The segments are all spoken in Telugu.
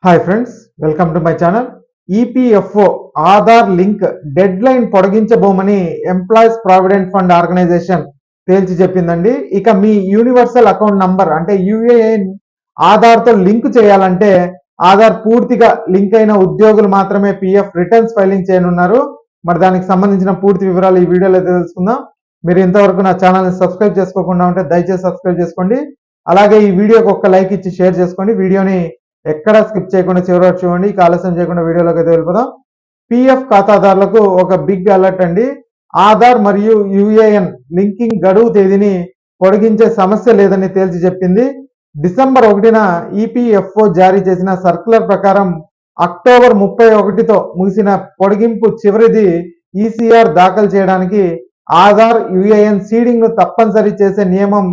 Hi friends, welcome to my channel. EPFO Aadhaar link deadline పొడిగించబోమని ఎంప్లాయీస్ ప్రావిడెంట్ ఫండ్ ఆర్గనైజేషన్ తేల్చి చెప్పిందండి. ఇక మీ యూనివర్సల్ అకౌంట్ నంబర్ అంటే యూఏఎన్ ఆధార్తో లింక్ చేయాలంటే ఆధార్ పూర్తిగా లింక్ అయిన ఉద్యోగులు మాత్రమే పిఎఫ్ రిటర్న్స్ ఫైలింగ్ చేయనున్నారు. మరి దానికి సంబంధించిన పూర్తి వివరాలు ఈ వీడియోలో తెలుసుకుందాం. మీరు ఇంతవరకు నా ఛానల్ని సబ్స్క్రైబ్ చేసుకోకుండా ఉంటే దయచేసి సబ్స్క్రైబ్ చేసుకోండి. అలాగే ఈ వీడియోకి ఒక్క లైక్ ఇచ్చి షేర్ చేసుకోండి. వీడియోని ఎక్కడ స్కిప్ చేయకుండా చివరి వరకు చూడండి. ఆలస్యం చేయకుండా వీడియోలోకి అయితే వెళ్ళిపోదాం. పిఎఫ్ ఖాతాదారులకు ఒక బిగ్ అలర్ట్ అండి. ఆధార్ మరియు యుఏఎన్ లింకింగ్ గడువు తేదీని పొడిగించే సమస్య లేదని తేల్చి చెప్పింది. డిసెంబర్ 1న ఈపీఎఫ్ఓ జారీ చేసిన సర్క్యులర్ ప్రకారం అక్టోబర్ 31తో ముగిసిన పొడిగింపు చివరిది ఈసీఆర్ దాఖలు చేయడానికి ఆధార్ యుఏఎన్ సీడింగ్ ను తప్పనిసరి చేసే నియమం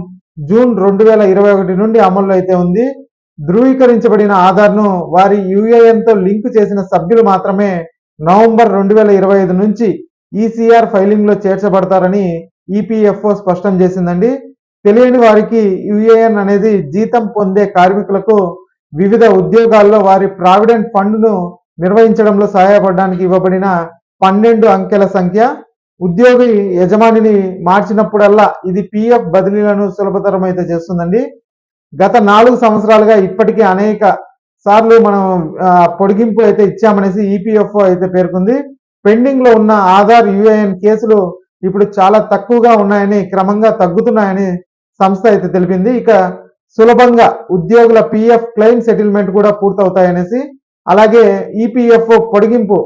జూన్ 2021 నుండి అమల్లో అయితే ఉంది. ధృవీకరించబడిన ఆధార్ను వారి యుఏఎన్తో లింక్ చేసిన సభ్యులు మాత్రమే నవంబర్ 2025 నుంచి ఈసీఆర్ ఫైలింగ్లో చేర్చబడతారని ఈపీఎఫ్ఓ స్పష్టం చేసిందండి. తెలియని వారికి యుఏఎన్ అనేది జీతం పొందే కార్మికులకు వివిధ ఉద్యోగాల్లో వారి ప్రావిడెంట్ ఫండ్ను నిర్వహించడంలో సహాయపడడానికి ఇవ్వబడిన 12 అంకెల సంఖ్య. ఉద్యోగి యజమానిని మార్చినప్పుడల్లా ఇది పిఎఫ్ బదిలీలను సులభతరం అయితే చేస్తుందండి. గత 4 సంవత్సరాలుగా ఇప్పటికీ అనేక సార్లు మనం పొడిగింపు అయితే ఇచ్చామనేసి ఈపీఎఫ్ఓ అయితే పేర్కొంది. పెండింగ్ లో ఉన్న ఆధార్ యుఏఎన్ కేసులు ఇప్పుడు చాలా తక్కువగా ఉన్నాయని, క్రమంగా తగ్గుతున్నాయని సంస్థ అయితే తెలిపింది. ఇక సులభంగా ఉద్యోగుల పిఎఫ్ క్లెయిమ్ సెటిల్మెంట్ కూడా పూర్తవుతాయనేసి, అలాగే ఈపీఎఫ్ఓ పొడిగింపు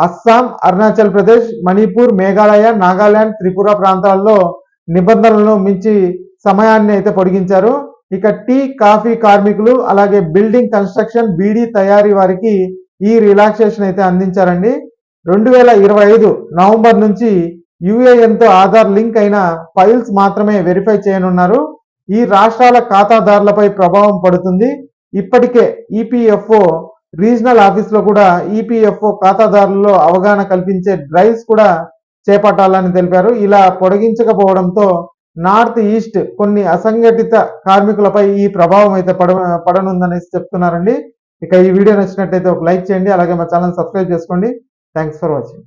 అస్సాం, అరుణాచల్ ప్రదేశ్, మణిపూర్, మేఘాలయ, నాగాలాండ్, త్రిపుర ప్రాంతాల్లో నిబంధనలను మించి సమయాన్ని అయితే పొడిగించారు. ఇక టీ, కాఫీ కార్మికులు, అలాగే బిల్డింగ్ కన్స్ట్రక్షన్, బీడీ తయారీ వారికి ఈ రిలాక్సేషన్ అయితే అందించారండి. 2025 నవంబర్ నుంచి యుఏఎన్తో ఆధార్ లింక్ అయిన ఫైల్స్ మాత్రమే వెరిఫై చేయనున్నారు. ఈ రాష్ట్రాల ఖాతాదారులపై ప్రభావం పడుతుంది. ఇప్పటికే ఈపీఎఫ్ఓ రీజనల్ ఆఫీస్లో కూడా ఈపీఎఫ్ఓ ఖాతాదారులలో అవగాహన కల్పించే డ్రైవ్స్ కూడా చేపట్టాలని తెలిపారు. ఇలా పొడిగించకపోవడంతో నార్త్ ఈస్ట్ కొన్ని అసంఘటిత కార్మికులపై ఈ ప్రభావం అయితే పడనుందనేసి చెప్తున్నారండి. ఇక ఈ వీడియో నచ్చినట్లయితే ఒక లైక్ చేయండి, అలాగే మా ఛానల్ సబ్స్క్రైబ్ చేసుకోండి. Thanks for watching.